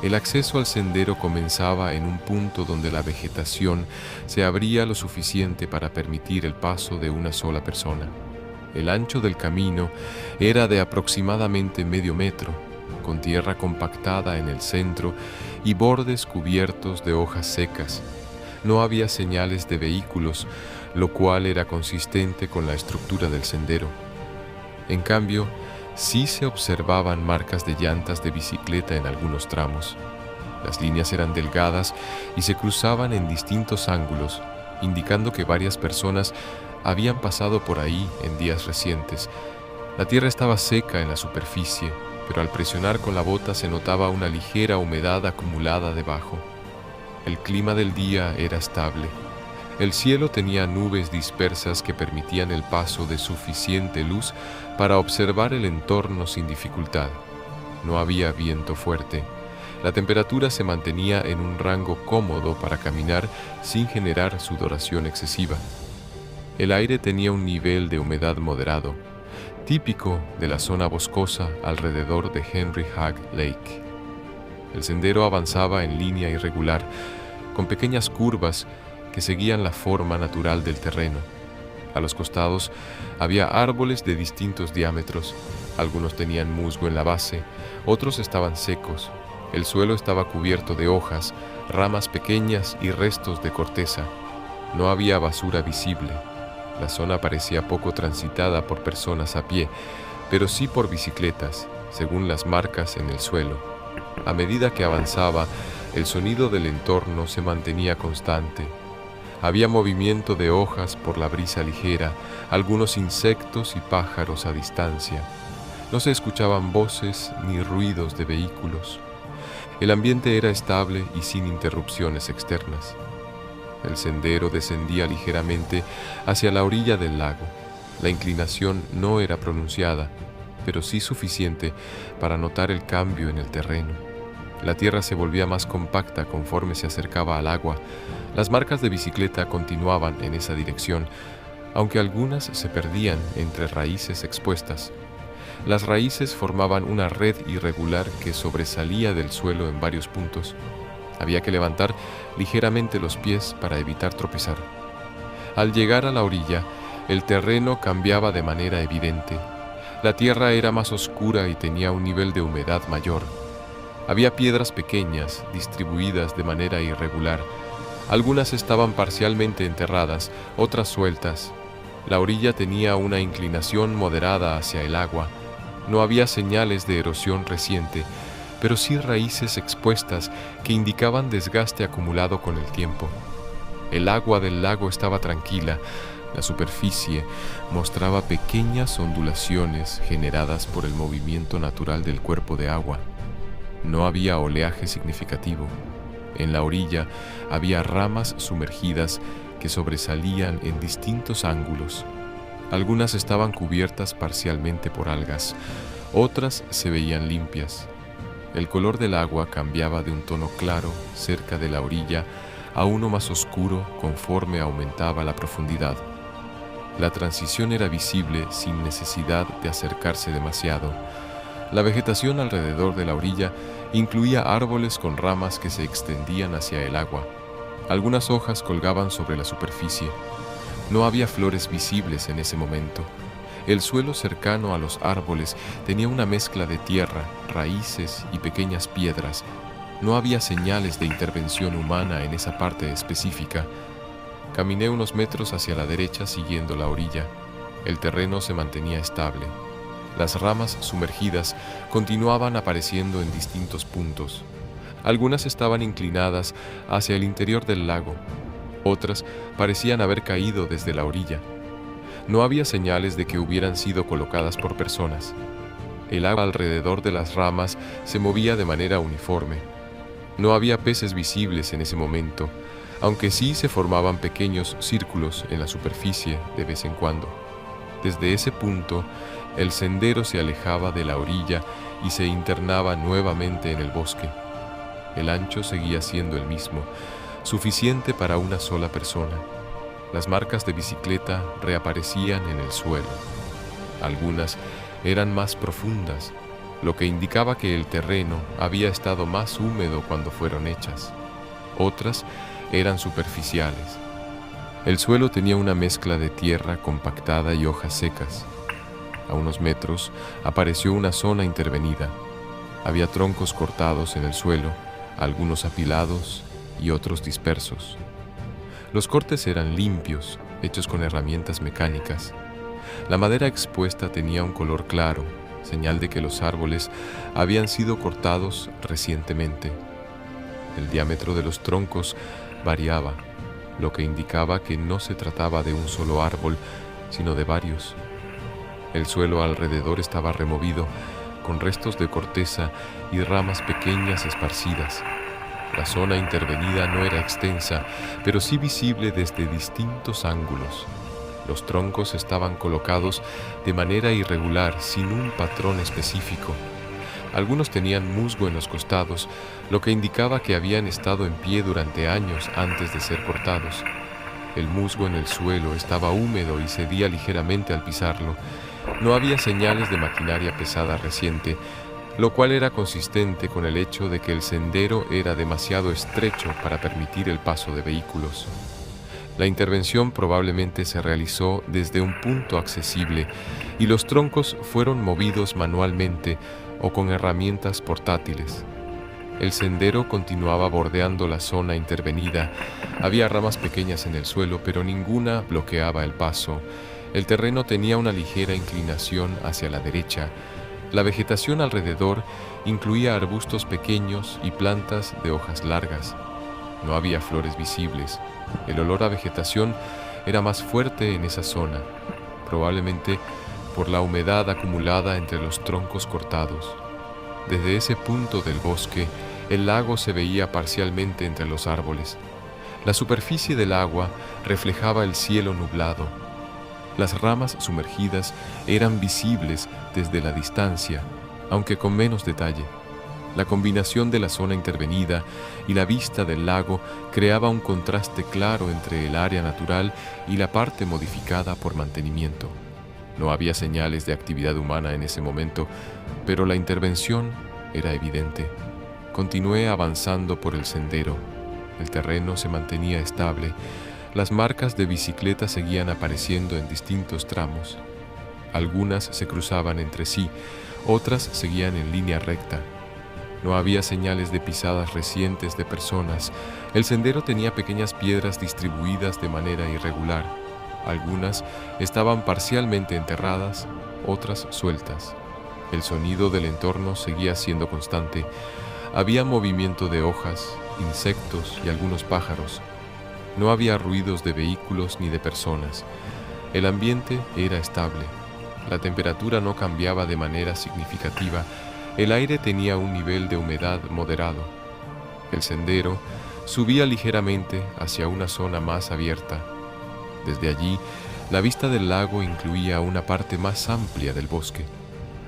El acceso al sendero comenzaba en un punto donde la vegetación se abría lo suficiente para permitir el paso de una sola persona. El ancho del camino era de aproximadamente medio metro, con tierra compactada en el centro y bordes cubiertos de hojas secas. No había señales de vehículos, lo cual era consistente con la estructura del sendero. En cambio, sí se observaban marcas de llantas de bicicleta en algunos tramos. Las líneas eran delgadas y se cruzaban en distintos ángulos, indicando que varias personas habían pasado por ahí en días recientes. La tierra estaba seca en la superficie, pero al presionar con la bota se notaba una ligera humedad acumulada debajo. El clima del día era estable. El cielo tenía nubes dispersas que permitían el paso de suficiente luz para observar el entorno sin dificultad. No había viento fuerte. La temperatura se mantenía en un rango cómodo para caminar sin generar sudoración excesiva. El aire tenía un nivel de humedad moderado, típico de la zona boscosa alrededor de Henry Hagg Lake. El sendero avanzaba en línea irregular, con pequeñas curvas que seguían la forma natural del terreno. A los costados había árboles de distintos diámetros. Algunos tenían musgo en la base, otros estaban secos. El suelo estaba cubierto de hojas, ramas pequeñas y restos de corteza. No había basura visible. La zona parecía poco transitada por personas a pie, pero sí por bicicletas, según las marcas en el suelo. A medida que avanzaba, el sonido del entorno se mantenía constante. Había movimiento de hojas por la brisa ligera, algunos insectos y pájaros a distancia. No se escuchaban voces ni ruidos de vehículos. El ambiente era estable y sin interrupciones externas. El sendero descendía ligeramente hacia la orilla del lago. La inclinación no era pronunciada, pero sí suficiente para notar el cambio en el terreno. La tierra se volvía más compacta conforme se acercaba al agua. Las marcas de bicicleta continuaban en esa dirección, aunque algunas se perdían entre raíces expuestas. Las raíces formaban una red irregular que sobresalía del suelo en varios puntos. Había que levantar ligeramente los pies para evitar tropezar. Al llegar a la orilla, el terreno cambiaba de manera evidente. La tierra era más oscura y tenía un nivel de humedad mayor. Había piedras pequeñas, distribuidas de manera irregular. Algunas estaban parcialmente enterradas, otras sueltas. La orilla tenía una inclinación moderada hacia el agua. No había señales de erosión reciente, pero sí raíces expuestas que indicaban desgaste acumulado con el tiempo. El agua del lago estaba tranquila. La superficie mostraba pequeñas ondulaciones generadas por el movimiento natural del cuerpo de agua. No había oleaje significativo. En la orilla había ramas sumergidas que sobresalían en distintos ángulos. Algunas estaban cubiertas parcialmente por algas, otras se veían limpias. El color del agua cambiaba de un tono claro cerca de la orilla a uno más oscuro conforme aumentaba la profundidad. La transición era visible sin necesidad de acercarse demasiado. La vegetación alrededor de la orilla incluía árboles con ramas que se extendían hacia el agua. Algunas hojas colgaban sobre la superficie. No había flores visibles en ese momento. El suelo cercano a los árboles tenía una mezcla de tierra, raíces y pequeñas piedras. No había señales de intervención humana en esa parte específica. Caminé unos metros hacia la derecha siguiendo la orilla. El terreno se mantenía estable. Las ramas sumergidas continuaban apareciendo en distintos puntos. Algunas estaban inclinadas hacia el interior del lago. Otras parecían haber caído desde la orilla. No había señales de que hubieran sido colocadas por personas. El agua alrededor de las ramas se movía de manera uniforme. No había peces visibles en ese momento, aunque sí se formaban pequeños círculos en la superficie de vez en cuando. Desde ese punto, el sendero se alejaba de la orilla y se internaba nuevamente en el bosque. El ancho seguía siendo el mismo, suficiente para una sola persona. Las marcas de bicicleta reaparecían en el suelo. Algunas eran más profundas, lo que indicaba que el terreno había estado más húmedo cuando fueron hechas. Otras eran superficiales. El suelo tenía una mezcla de tierra compactada y hojas secas. A unos metros apareció una zona intervenida. Había troncos cortados en el suelo, algunos apilados y otros dispersos. Los cortes eran limpios, hechos con herramientas mecánicas. La madera expuesta tenía un color claro, señal de que los árboles habían sido cortados recientemente. El diámetro de los troncos variaba, lo que indicaba que no se trataba de un solo árbol, sino de varios. El suelo alrededor estaba removido, con restos de corteza y ramas pequeñas esparcidas. La zona intervenida no era extensa, pero sí visible desde distintos ángulos. Los troncos estaban colocados de manera irregular, sin un patrón específico. Algunos tenían musgo en los costados, lo que indicaba que habían estado en pie durante años antes de ser cortados. El musgo en el suelo estaba húmedo y cedía ligeramente al pisarlo. No había señales de maquinaria pesada reciente, lo cual era consistente con el hecho de que el sendero era demasiado estrecho para permitir el paso de vehículos. La intervención probablemente se realizó desde un punto accesible y los troncos fueron movidos manualmente o con herramientas portátiles. El sendero continuaba bordeando la zona intervenida. Había ramas pequeñas en el suelo, pero ninguna bloqueaba el paso. El terreno tenía una ligera inclinación hacia la derecha. La vegetación alrededor incluía arbustos pequeños y plantas de hojas largas. No había flores visibles. El olor a vegetación era más fuerte en esa zona, probablemente por la humedad acumulada entre los troncos cortados. Desde ese punto del bosque, el lago se veía parcialmente entre los árboles. La superficie del agua reflejaba el cielo nublado. Las ramas sumergidas eran visibles desde la distancia, aunque con menos detalle. La combinación de la zona intervenida y la vista del lago creaba un contraste claro entre el área natural y la parte modificada por mantenimiento. No había señales de actividad humana en ese momento, pero la intervención era evidente. Continué avanzando por el sendero. El terreno se mantenía estable. Las marcas de bicicleta seguían apareciendo en distintos tramos. Algunas se cruzaban entre sí, otras seguían en línea recta. No había señales de pisadas recientes de personas. El sendero tenía pequeñas piedras distribuidas de manera irregular. Algunas estaban parcialmente enterradas, otras sueltas. El sonido del entorno seguía siendo constante. Había movimiento de hojas, insectos y algunos pájaros. No había ruidos de vehículos ni de personas. El ambiente era estable. La temperatura no cambiaba de manera significativa. El aire tenía un nivel de humedad moderado. El sendero subía ligeramente hacia una zona más abierta. Desde allí, la vista del lago incluía una parte más amplia del bosque.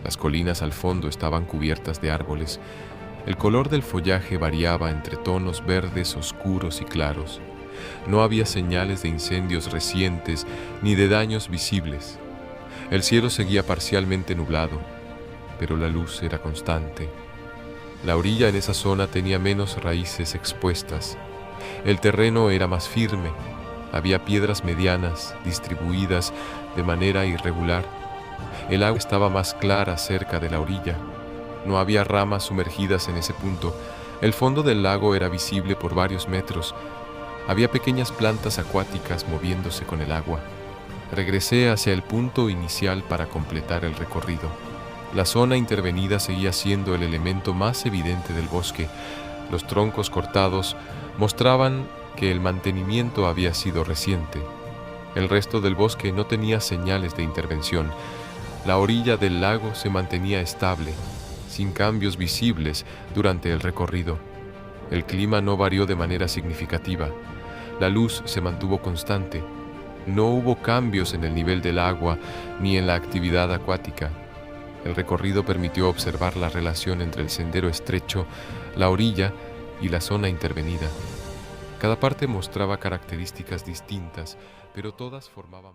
Las colinas al fondo estaban cubiertas de árboles. El color del follaje variaba entre tonos verdes oscuros y claros. No había señales de incendios recientes ni de daños visibles. El cielo seguía parcialmente nublado, pero la luz era constante. La orilla en esa zona tenía menos raíces expuestas. El terreno era más firme. Había piedras medianas distribuidas de manera irregular. El agua estaba más clara cerca de la orilla. No había ramas sumergidas en ese punto. El fondo del lago era visible por varios metros. Había pequeñas plantas acuáticas moviéndose con el agua. Regresé hacia el punto inicial para completar el recorrido. La zona intervenida seguía siendo el elemento más evidente del bosque. Los troncos cortados mostraban que el mantenimiento había sido reciente. El resto del bosque no tenía señales de intervención. La orilla del lago se mantenía estable, sin cambios visibles durante el recorrido. El clima no varió de manera significativa. La luz se mantuvo constante. No hubo cambios en el nivel del agua ni en la actividad acuática. El recorrido permitió observar la relación entre el sendero estrecho, la orilla y la zona intervenida. Cada parte mostraba características distintas, pero todas formaban